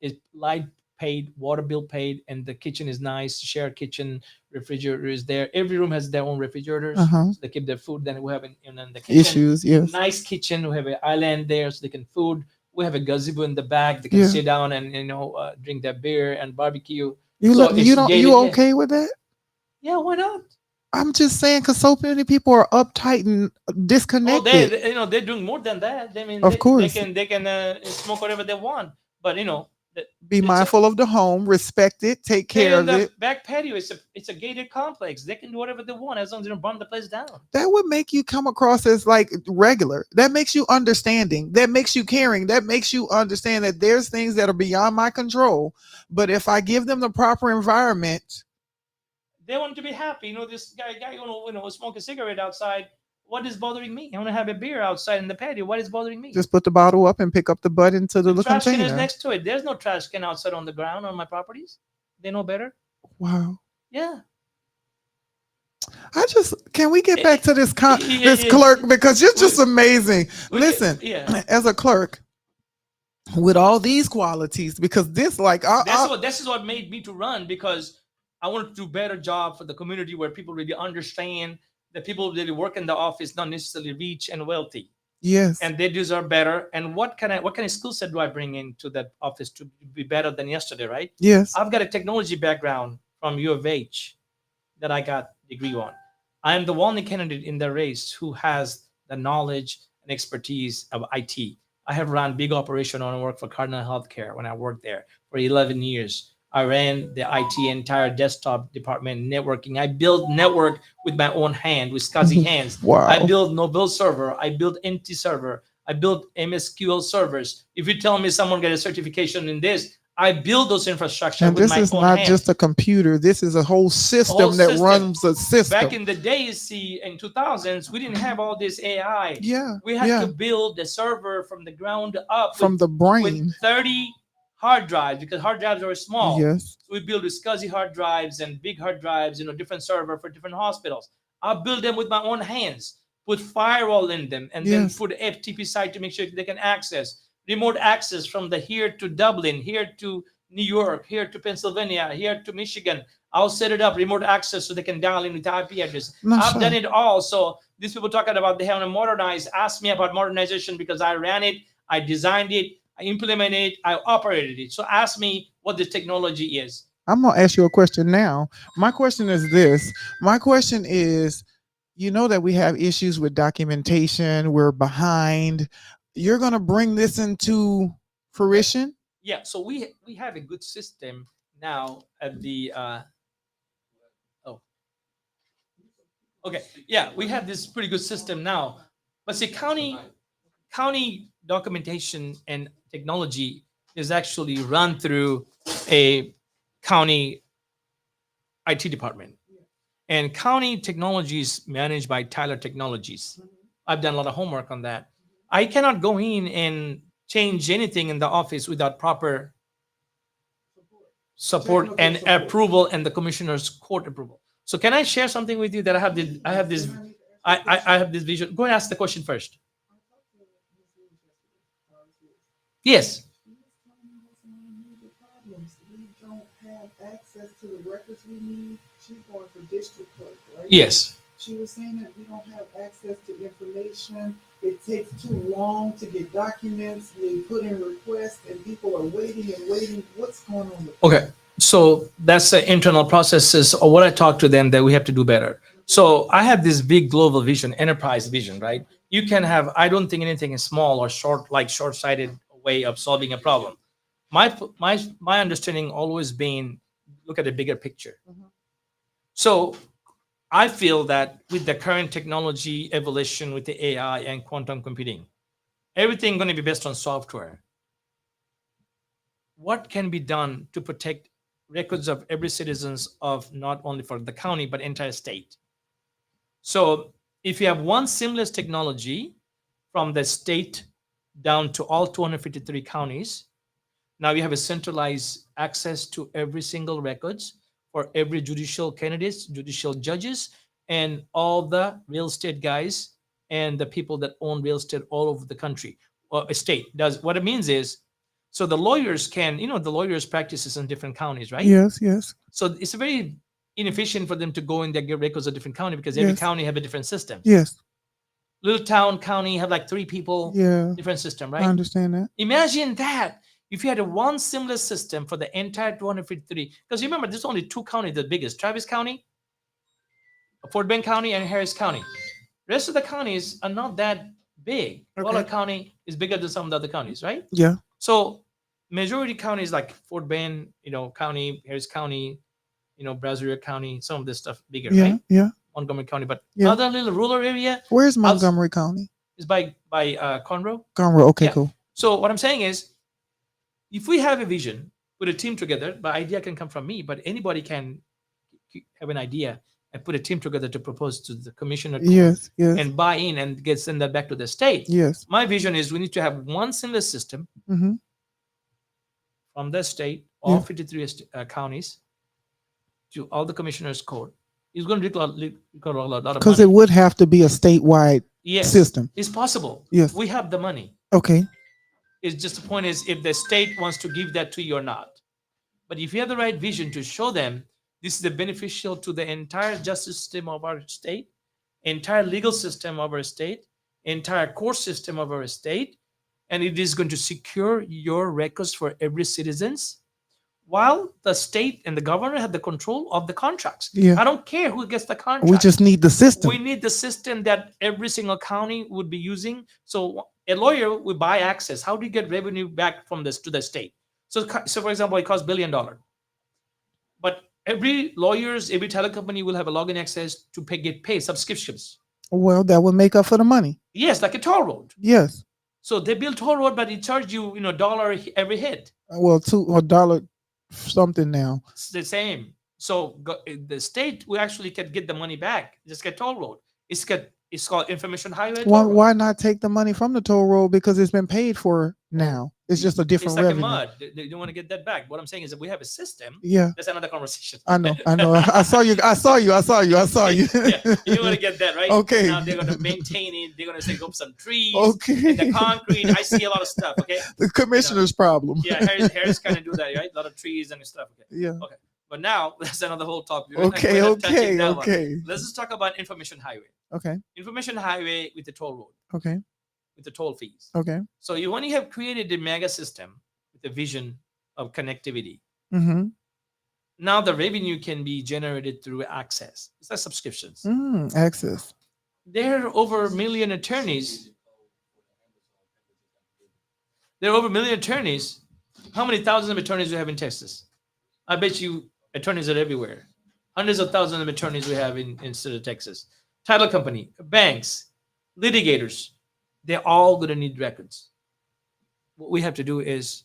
It's light paid, water bill paid, and the kitchen is nice. Shared kitchen, refrigerator is there. Every room has their own refrigerators. Uh-huh. So they keep their food. Then we have in the kitchen. Issues. Yes. Nice kitchen. We have an island there so they can food. We have a gazebo in the back. They can Yeah. sit down and drink their beer and barbecue. You So look. it's You don't. gated, You yeah. okay with that? Yeah, why not? I'm just saying because so many people are uptight and Oh, disconnected. they're doing more than that. I mean, Of course. they can smoke whatever they want. But Be it's a- mindful of the home, respect it, take care of the it. back patio. It's a gated complex. They can do whatever they want as long as they don't burn the place down. That would make you come across as like regular. That makes you understanding. That makes you caring. That makes you understand that there's things that are beyond my control. But if I give them the proper environment, They want to be happy. This guy smoke a cigarette outside. What is bothering me? I want to have a beer outside in the patio. What is bothering me? just put the bottle up and pick up the butt into the The trash can is container. next to it. There's no trash can outside on the ground on my properties. They know better. Wow. Yeah. Can we get back to this Yeah. clerk because you're just amazing. We- Listen, Yeah. as a clerk with all these qualities, because this This is what made me to run because I wanted to do a better job for the community where people really understand that people really work in the office not necessarily rich and wealthy, yes. and they deserve better. And what kind of skill set do I bring into that office to be better than yesterday? Right. Yes. I've got a technology background from U of H that I got degree on. I am the only candidate in the race who has the knowledge and expertise of IT. I have run big operation on work for Cardinal Healthcare when I worked there for 11 years. I ran the IT entire desktop department, networking. I built network with my own hand, with SCSI hands. Wow. I built Novell server. I built NT server. I built MSQL servers. If you tell me someone got a certification in this, I build those infrastructure And with this my is own not hands. just a computer. This is a whole system whole that system. runs a system. Back in the days, see, in 2000s, we didn't have all this AI. Yeah. We had yeah. to build the server from the ground up From the brain. with 30 hard drives because hard drives are small. Yes. So we build with SCSI hard drives and big hard drives, different server for different hospitals. I build them with my own hands, put firewall in them, and then Yes. put FTP site to make sure they can access. Remote access from the here to Dublin, here to New York, here to Pennsylvania, here to Michigan. I'll set it up, remote access, so they can dial in with IP address. I've done it all. So these people talking about they haven't modernized. Ask me about modernization because I ran it, I designed it, I implemented it, I operated it. So ask me what the technology is. I'm going to ask you a question now. My question is this. My question is, you know that we have issues with documentation. We're behind. You're going to bring this into fruition? Yeah, so we have a good system now at the okay. Yeah, we have this pretty good system now. But see, county county documentation and technology is actually run through a county IT department, and county technology is managed by Tyler Technologies. I've done a lot of homework on that. I cannot go in and change anything in the office without proper support and approval and the commissioner's court approval. So can I share something with you that I have this vision? Go and ask the question first. Yes. We don't have access to the records we need. She's going for district clerk, right? Yes. She was saying that we don't have access to information. It takes too long to get documents. They put in requests and people are waiting and waiting. What's going on with Okay. So that's the internal processes or what I talk to them that we have to do better. So I have this big global vision, enterprise vision, right? You can have, I don't think anything is small or short-sighted way of solving a problem. My understanding always been look at the bigger picture. Mhm. So I feel that with the current technology evolution with the AI and quantum computing, everything going to be based on software. What can be done to protect records of every citizens of not only for the county but entire state? So if you have one seamless technology from the state down to all 253 counties, now you have a centralized access to every single records for every judicial candidates, judicial judges, and all the real estate guys and the people that own real estate all over the country or a state. Does what it means is, so the lawyers can, the lawyers practices in different counties, right? Yes, yes, So it's very inefficient for them to go in there get records of different county because every Yes. county have a different system. yes, Little town county have like 3 people, yeah. different system, I right? understand that. Imagine that if you had a one seamless system for the entire 253, because remember, there's only 2 counties, the biggest, Travis County, Fort Bend County, and Harris County. Rest of the counties are not that big. Okay. Waller County is bigger than some of the other counties, right? Yeah, So majority counties like Fort Bend, County, Harris County, Brazoria County, some of this stuff bigger, yeah, right? yeah. Montgomery County, but Yeah. other little rural area Where's Montgomery County? is by Conroe. Conroe. Okay, Yeah. cool. So what I'm saying is, if we have a vision, put a team together, the idea can come from me, but anybody can have an idea and put a team together to propose to the commissioner court Yes, yes, and buy in and send that back to the state. yes. My vision is we need to have one seamless system Mm-hmm. from the state, all Yeah. 53 counties, to all the commissioners court. It's going to require a lot of Because money. it would have to be a statewide Yes, system. it's possible. Yes. We have the money. Okay. It's just the point is if the state wants to give that to you or not. But if you have the right vision to show them this is the beneficial to the entire justice system of our state, entire legal system of our state, entire court system of our state, and it is going to secure your records for every citizens, while the state and the governor have the control of the contracts. Yeah. I don't care who gets the contract. We just need the system. We need the system that every single county would be using. So a lawyer will buy access. How do you get revenue back from this to the state? So for example, it costs $1 billion. But every telecompany will have a login access to get paid subscriptions. Well, that would make up for the money. Yes, like a toll road. Yes. So they build toll road, but it charge you, dollar every hit. Well, $2 something now. It's the same. So the state will actually can get the money back. Just get toll road. It's called information highway. Why not take the money from the toll road because it's been paid for now? It's just a different It's like revenue. a mud. They don't want to get that back. What I'm saying is that we have a system. Yeah, That's another conversation. I know. I saw you. I saw you. Yeah, you want to get that right. Okay. Now they're going to maintain it. They're going to take up some trees. Okay. And the concrete. I see a lot of stuff. Okay. The commissioner's problem. Yeah, Harris kind of do that, right? A lot of trees and stuff. Okay. Yeah. Okay. But now that's another whole topic. We're not Okay. touching that one. Okay. Let's just talk about information highway. Okay. Information highway with the toll road, Okay. with the toll fees. Okay. So when you have created a mega system with a vision of connectivity, Mm-hmm. now the revenue can be generated through access. It's like subscriptions. Access. There are over a million attorneys. There are over a million attorneys. How many thousands of attorneys do we have in Texas? I bet you attorneys are everywhere. Hundreds of thousands of attorneys we have in state of Texas. Title company, banks, litigators. They're all going to need records. What we have to do is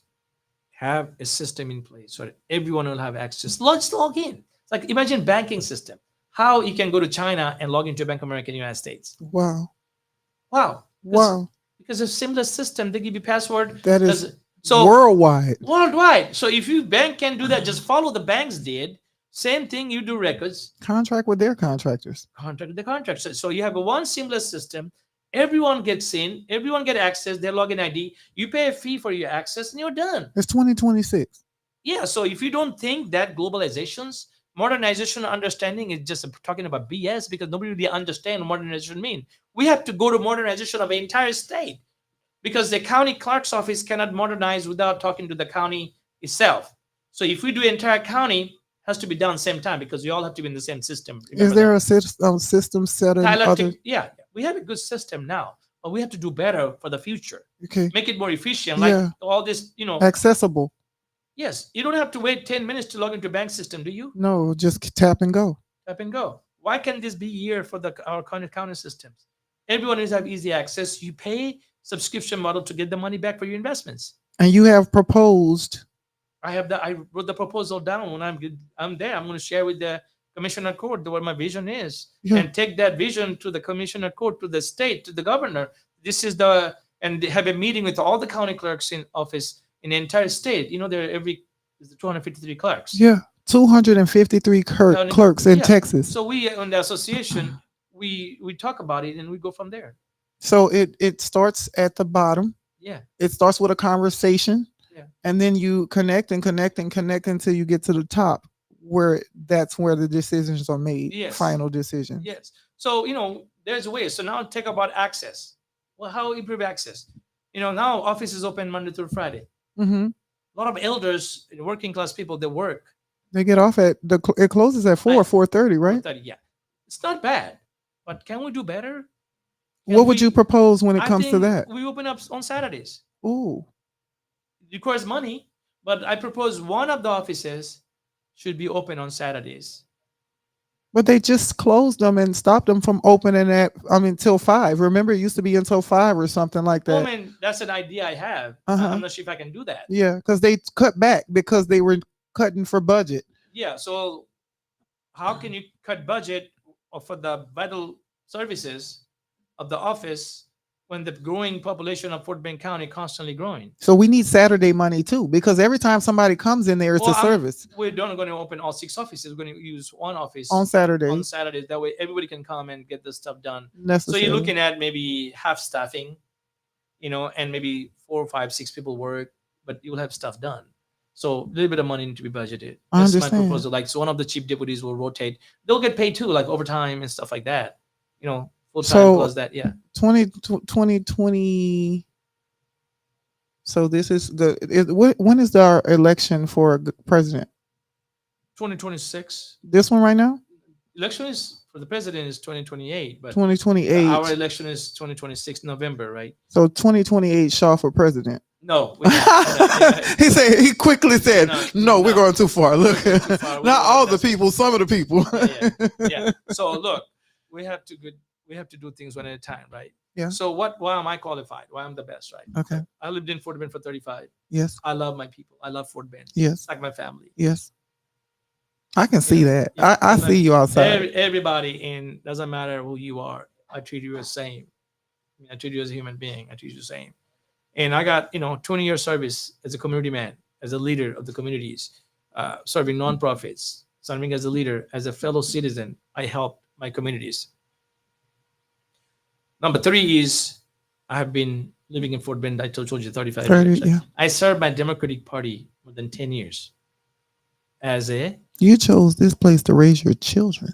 have a system in place so that everyone will have access. Let's log in. It's like imagine banking system. How you can go to China and log into Bank of America in the United States. Wow. Wow. Wow. Because a similar system, they give you password. That is So worldwide. worldwide. So if you bank can do that, just follow the banks did. Same thing, you do records, Contract with their contractors. contract with the contract. So you have a one seamless system. Everyone gets in, everyone get access, their login ID. You pay a fee for your access, and you're done. It's 2026. Yeah. So if you don't think that globalization's modernization understanding is just talking about BS because nobody really understand what modernization mean. We have to go to modernization of the entire state because the county clerk's office cannot modernize without talking to the county itself. So if we do entire county, has to be done same time because we all have to be in the same system. Is there a system set in other? Yeah, we have a good system now, but we have to do better for the future. Okay. Make it more efficient. Like Yeah. all this, Accessible. yes, you don't have to wait 10 minutes to log into bank system, do you? No, just tap and go. Tap and go. Why can't this be here for our county systems? Everyone needs to have easy access. You pay subscription model to get the money back for your investments. And you have proposed. I wrote the proposal down. When I'm there, I'm going to share with the commissioner court what my vision is, Yeah. and take that vision to the commissioner court, to the state, to the governor. This is and they have a meeting with all the county clerks in office in the entire state. There there's 253 clerks. Yeah. 253 clerks in Yeah. Texas. So we on the association, we talk about it and we go from there. So it starts at the bottom. Yeah. It starts with a conversation. Yeah. And then you connect and connect and connect until you get to the top that's where the decisions are made. Yes. Final decision. Yes. So, there's ways. So now take about access. Well, how improve access? Now office is open Monday through Friday. Mm-hmm. A lot of elders, working class people, they work. They get off at it closes at 4:30, right? 4:30, yeah. It's not bad, but can we do better? What would you propose when it I comes to think that? we open up on Saturdays. Ooh. It requires money, but I propose one of the offices should be open on Saturdays. But they just closed them and stopped them from opening till 5. Remember, it used to be until 5 or something like Oh that. man, that's an idea I have. Uh-huh. I'm not sure if I can do that. Yeah, because they cut back because they were cutting for budget. Yeah. So how can you cut budget for the vital services of the office when the growing population of Fort Bend County constantly growing? So we need Saturday money too, because every time somebody comes in there, it's a service We're not going to open all 6 offices. We're going to use one office on Saturday. on Saturdays. That way everybody can come and get this stuff done. Necessary. So you're looking at maybe half staffing, and maybe 4, 5, 6 people work, but you'll have stuff done. So a little bit of money need to be budgeted. I That's my understand. proposal. Like, so one of the chief deputies will rotate. They'll get paid too, like overtime and stuff like that. Full time So- plus that. Yeah. 2020. So this is when is our election for the president? 2026. This one right now? Election is for the president is 2028, but 2028. our election is 2026 November, right? So 2028 Shaw for president. No. we can't. He quickly said, No, we're no. going too far. Look, We're going too far. not all the That's- people, some of the people. Yeah. So look, we have to do things one at a time, right? Yeah. So why am I qualified? Why I'm the best, right? Okay. I lived in Fort Bend for 35. Yes. I love my people. I love Fort Bend. Yes. It's like my family. Yes. I can see that. Yeah. I see you outside. Everybody, doesn't matter who you are. I treat you the same. I treat you as a human being. I treat you the same. And I got 20 years service as a community man, as a leader of the communities, serving nonprofits, serving as a leader, as a fellow citizen. I help my communities. Number 3 is I have been living in Fort Bend. I told you 35 30, years. yeah. I served my Democratic Party more than 10 years as a You chose this place to raise your children.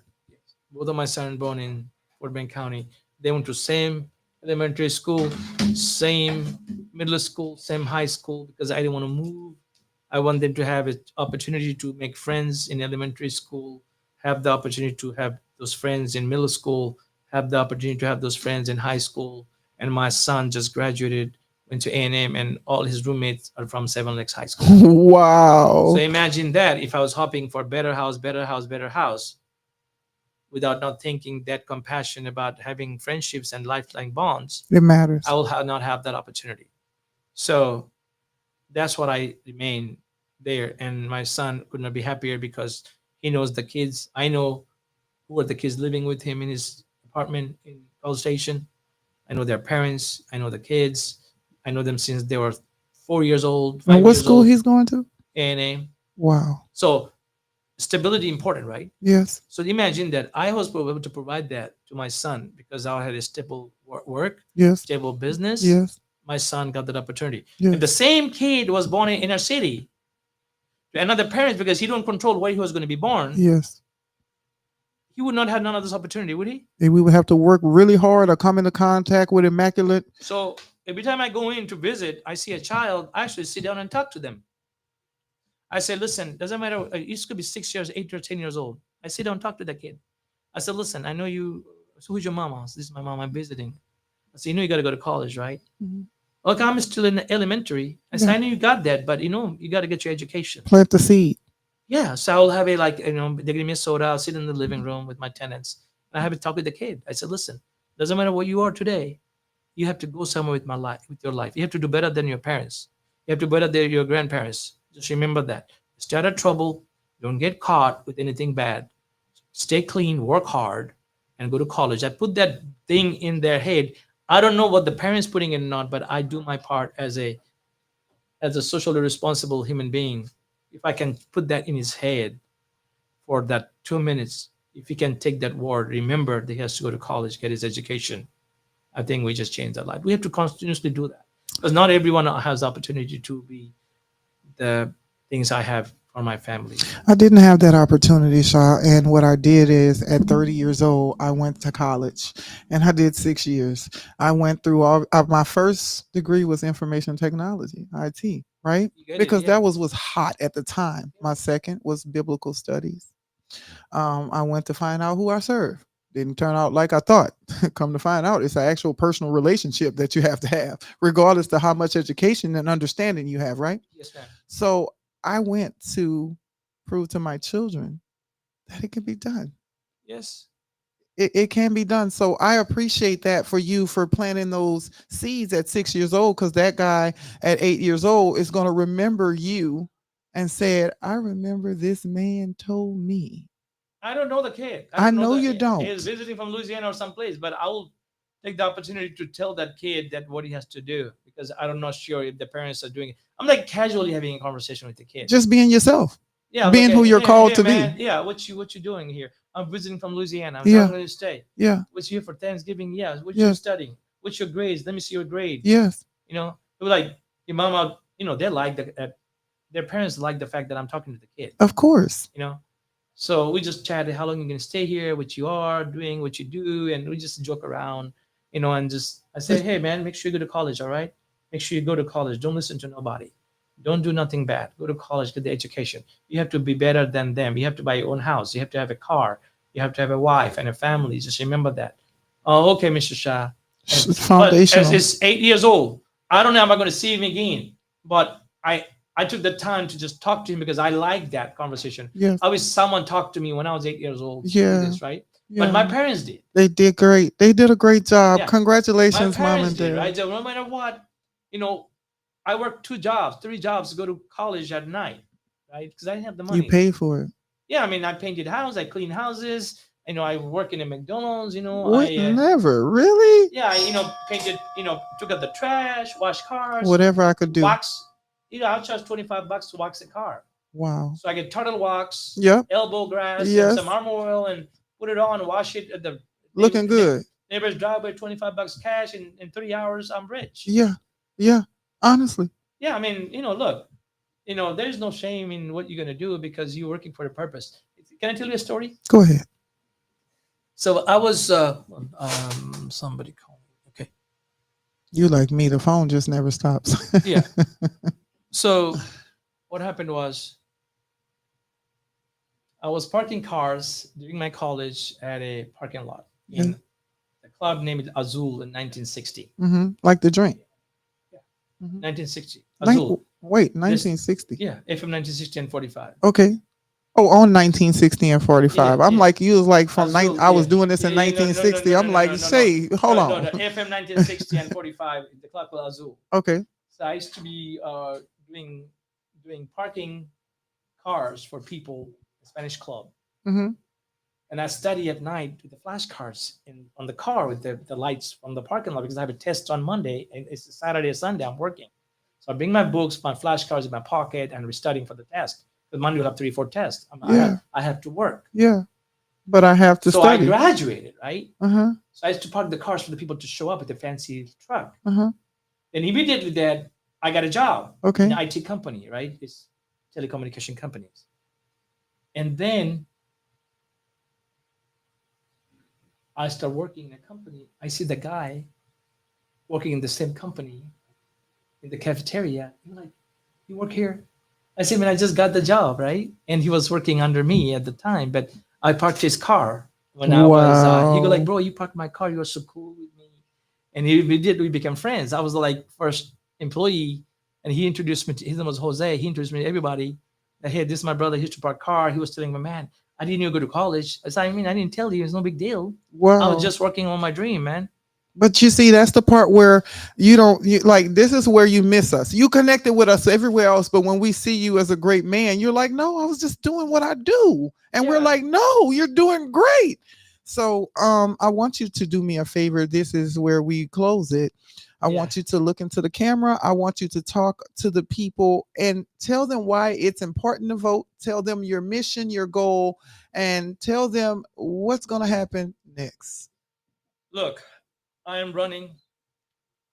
both of my sons born in Fort Bend County. They went to same elementary school, same middle school, same high school because I didn't want to move. I want them to have an opportunity to make friends in elementary school, have the opportunity to have those friends in middle school, have the opportunity to have those friends in high school. And my son just graduated, went to A&M, and all his roommates are from Seven Lakes High School. Wow. So imagine that if I was hoping for better house, without not thinking that compassion about having friendships and lifelong bonds, It matters. I will not have that opportunity. So that's what I remain there. And my son could not be happier because he knows the kids. I know who are the kids living with him in his apartment in College Station. I know their parents. I know the kids. I know them since they were 4 years old, And five what years school old. he's going to? And Wow. so stability important, right? Yes. So imagine that I was able to provide that to my son because I had a stable work, Yes. stable business. Yes. My son got that opportunity. If the Yes. same kid was born in inner city to another parent because he don't control where he was going to be born, Yes. he would not have none of this opportunity, would he? And we would have to work really hard or come into contact with immaculate. So every time I go in to visit, I see a child, I actually sit down and talk to them. I say, listen, doesn't matter. It could be 6 years, 8 or 10 years old. I sit down and talk to the kid. I said, listen, I know you. So who's your mama? This is my mom. I'm visiting. I said, you know, you got to go to college, right? Mhm. Okay, I'm still in elementary. I said, Yeah. I know you got that, but you know, you got to get your education. Plant the seed. Yeah. So I'll have a like, you know, they give me a soda. I'll sit in the living room with my tenants. And I have a talk with the kid. I said, listen, doesn't matter what you are today. You have to go somewhere with my life, with your life. You have to do better than your parents. You have to better than your grandparents. Just remember that. Stay out of trouble. Don't get caught with anything bad. Stay clean, work hard, and go to college. I put that thing in their head. I don't know what the parents putting in or not, but I do my part as a socially responsible human being. If I can put that in his head for that 2 minutes, if he can take that word, remember that he has to go to college, get his education. I think we just changed that life. We have to continuously do that because not everyone has the opportunity to be the things I have for my family. I didn't have that opportunity, Shaw. And what I did is at 30 years old, I went to college and I did 6 years. I went through all my first degree was information technology, IT, right? You get it? Because Yeah. that was hot at the time. My second was biblical studies. I went to find out who I serve. Didn't turn out like I thought. Come to find out, it's an actual personal relationship that you have to have, regardless to how much education and understanding you have, right? Yes, ma'am. So I went to prove to my children that it can be done. Yes. It can be done. So I appreciate that for you for planting those seeds at 6 years old, because that guy at 8 years old is going to remember you and said, I remember this man told me. I don't know the kid. I I don't know know the you He is don't. visiting from Louisiana or someplace, but I will take the opportunity to tell that kid that what he has to do because I'm not sure if the parents are doing it. I'm like casually having a conversation with the kid. Just being yourself, Yeah, being like, who you're hey, called hey, to man, be. yeah, what you doing here? I'm visiting from Louisiana. I'm Yeah. not going to stay. Yeah. What's here for Thanksgiving? Yeah. What you Yes. studying? What's your grades? Let me see your grade. Yes. You know, it was like your mama. You know, they like their parents like the fact that I'm talking to the kid. Of course. You know, so we just chatted how long you're gonna stay here, what you are doing, what you do, and we just joke around. You know, and just I say, hey man, make sure you go to college. All right, make sure you go to college. Don't listen to nobody. Don't do nothing bad. Go to college, get the education. You have to be better than them. You have to buy your own house. You have to have a car. You have to have a wife and a family. Just remember that. Oh, okay, Mr. Shah. It's But as foundational. he's 8 years old, I don't know if I'm going to see him again. But I took the time to just talk to him because I like that conversation. Yes. I wish someone talked to me when I was 8 years old. To do Yeah. this, right? But my parents did. They did great. They did a great job. Yeah. My Congratulations, mom parents and did, dad. right? So no matter what, you know, I worked 2 jobs, 3 jobs to go to college at night, right? Because I didn't have the money. You paid for it. Yeah, I mean, I painted houses, I cleaned houses. You know, I work in a McDonald's. You know, What? I Never really. yeah, painted. Took out the trash, washed cars, Whatever I could do. wax. You know, I'll charge $25 to wax a car. Wow. So I get turtle wax, Yep. elbow grass, Yes. and some arm oil, and put it on, wash it at the Looking good. neighbor's driveway. $25 cash, and in 3 hours, I'm rich. Yeah. Yeah. Honestly. Yeah, I mean, look, there's no shame in what you're gonna do because you're working for a purpose. Can I tell you a story? Go ahead. So I was somebody called me. Okay. You like me. The phone just never stops. Yeah. So what happened was I was parking cars during my college at a parking lot in a club named Azul in 1960. Like the drink. Yeah. Mhm. 1960. Nin- Azul. Wait, 1960. Yeah, FM 1960 and 45. Okay. Oh, on 1960 and Yeah, 45. I'm yeah. like, you was like Azul, I was yeah. doing this in Yeah, yeah, no, no, no, 1960. no, I'm no, no, like, no, no, no. Shay, hold No, no, on. the FM 1960 and 45, the clock was Azul. Okay. So I used to be doing parking cars for people, Spanish club. Mm-hmm. And I study at night with the flashcards in on the car with the lights from the parking lot because I have a test on Monday and it's a Saturday or Sunday I'm working. So I bring my books, my flashcards in my pocket, and we're studying for the test. Because Monday we'll have 3 4 tests. Yeah. I have to work. Yeah. But I have to So I study. graduated, right? Uh-huh. So I used to park the cars for the people to show up with the fancy truck. Uh-huh. And immediately that I got a job in Okay. an IT company, right? It's telecommunication companies. And then I start working in a company. I see the guy working in the same company in the cafeteria. He's like, "You work here?" I said, "Man, I just got the job, right?" And he was working under me at the time, but I parked his car when I was. He go like, Wow. "Bro, you parked my car. You were so cool with me." And we became friends. I was the like first employee, and he introduced me. His name was Jose. He introduced me to everybody. That, hey, this is my brother. He used to park car. He was telling me, "Man, I didn't even go to college." I said, "I mean, I didn't tell you. It's no big deal. I was Wow. just working on my dream, man." But you see, that's the part where you don't like. This is where you miss us. You connected with us everywhere else, but when we see you as a great man, you're like, "No, I was just doing what I do," and we're Yeah, like, "No, you're doing great." So, I want you to do me a favor. This is where we close it. I yeah. want you to look into the camera. I want you to talk to the people and tell them why it's important to vote. Tell them your mission, your goal, and tell them what's going to happen next. Look, I am running.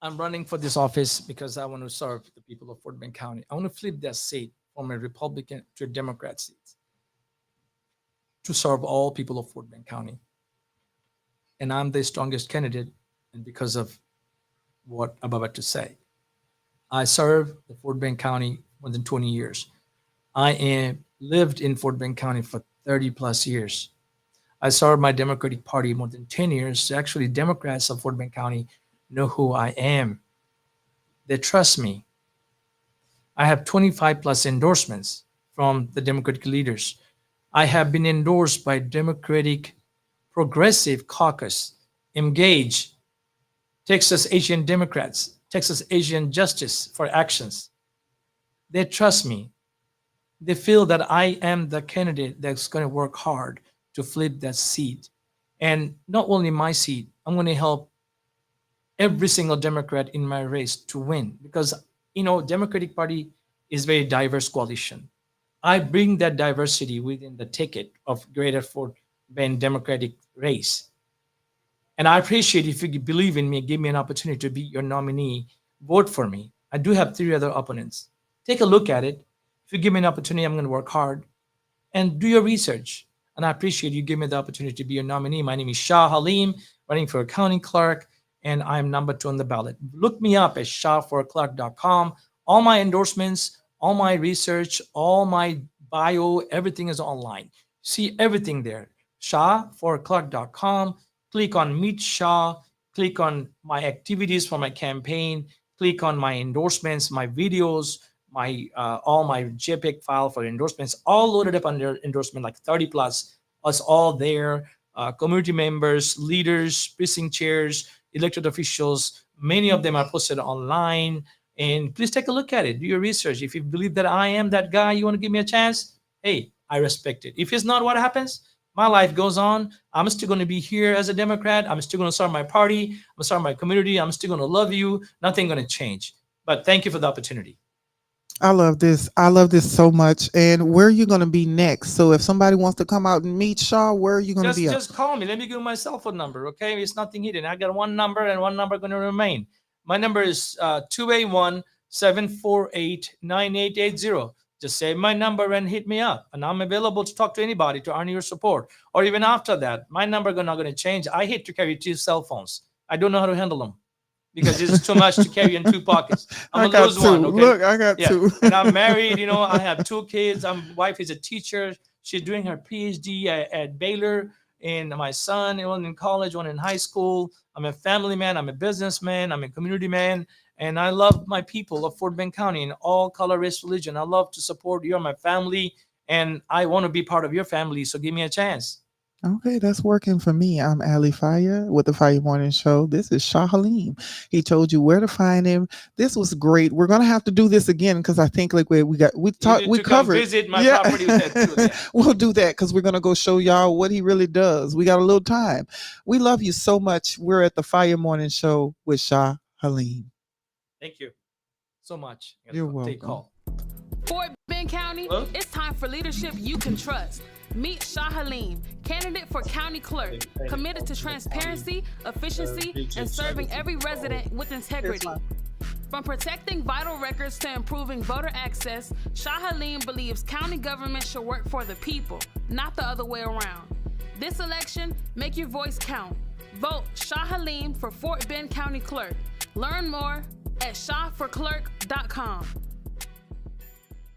I'm running for this office because I want to serve the people of Fort Bend County. I want to flip that seat from a Republican to a Democrat seat to serve all people of Fort Bend County. And I'm the strongest candidate, and because of what I'm about to say, I serve the Fort Bend County more than 20 years. I am lived in Fort Bend County for 30 plus years. I served my Democratic Party more than 10 years. So actually, Democrats of Fort Bend County know who I am. They trust me. I have 25 plus endorsements from the Democratic leaders. I have been endorsed by Democratic Progressive Caucus, Engage, Texas Asian Democrats, Texas Asian Justice for Actions. They trust me. They feel that I am the candidate that's going to work hard to flip that seat. And not only my seat, I'm going to help every single Democrat in my race to win because Democratic Party is very diverse coalition. I bring that diversity within the ticket of Greater Fort Bend Democratic race. And I appreciate if you believe in me, give me an opportunity to be your nominee, vote for me. I do have three other opponents. Take a look at it. If you give me an opportunity, I'm going to work hard and do your research. And I appreciate you giving me the opportunity to be your nominee. My name is Shah Halim, running for a county clerk, and I'm number 2 on the ballot. Look me up at shahforaclerk.com. All my endorsements, all my research, all my bio, everything is online. See everything there. Shahforaclerk.com. Click on Meet Shah. Click on my activities for my campaign. Click on my endorsements, my videos, my all my JPEG file for endorsements, all loaded up under endorsement, like 30 plus, us all there. Community members, leaders, precinct chairs, elected officials. Many of them are posted online. And please take a look at it. Do your research. If you believe that I am that guy, you want to give me a chance, hey, I respect it. If it's not, what happens? My life goes on. I'm still going to be here as a Democrat. I'm still going to start my party. I'm going to start my community. I'm still going to love you. Nothing going to change. But thank you for the opportunity. I love this. I love this so much. And where are you going to be next? So if somebody wants to come out and meet Shaw, where are you going to Just be at? just call me. Let me give you my cell phone number. Okay, it's nothing hidden. I got one number and one number going to remain. My number is 281 Just save my number and hit me up. And I'm available to talk to anybody to earn your support. Or even after that, my number not going to change. I hate to carry 2 cell phones. I don't know how to handle them because it's too much to carry in 2 pockets. I'm I gonna got lose two. one. Okay. Look, I got Yeah. two. And I'm married. I have 2 kids. Wife is a teacher. She's doing her PhD at Baylor. And my son, one in college, one in high school. I'm a family man. I'm a businessman. I'm a community man. And I love my people of Fort Bend County in all color, race, religion. I love to support you and my family. and I want to be part of your family. So give me a chance. Okay, that's working for me. I'm Allie Fiya with the Fire Morning Show. This is Shah Halim. He told you where to find him. This was great. We're gonna have to do this again because I think like we You talked, need we to come covered. visit my property with that too. Yeah. We'll do that because we're gonna go show y'all what he really does. We got a little time. We love you so much. We're at the Fire Morning Show with Shah Halim. Thank you so much. You're Take welcome. call. Fort Bend County, Hello? it's time for leadership you can trust. Meet Shah Halim, candidate for county clerk, committed to transparency, efficiency, and serving every resident with integrity. From protecting vital records to improving voter access, Shah Halim believes county government should work for the people, not the other way around. This election, make your voice count. Vote Shah Halim for Fort Bend County Clerk. Learn more at shahforclerk.com.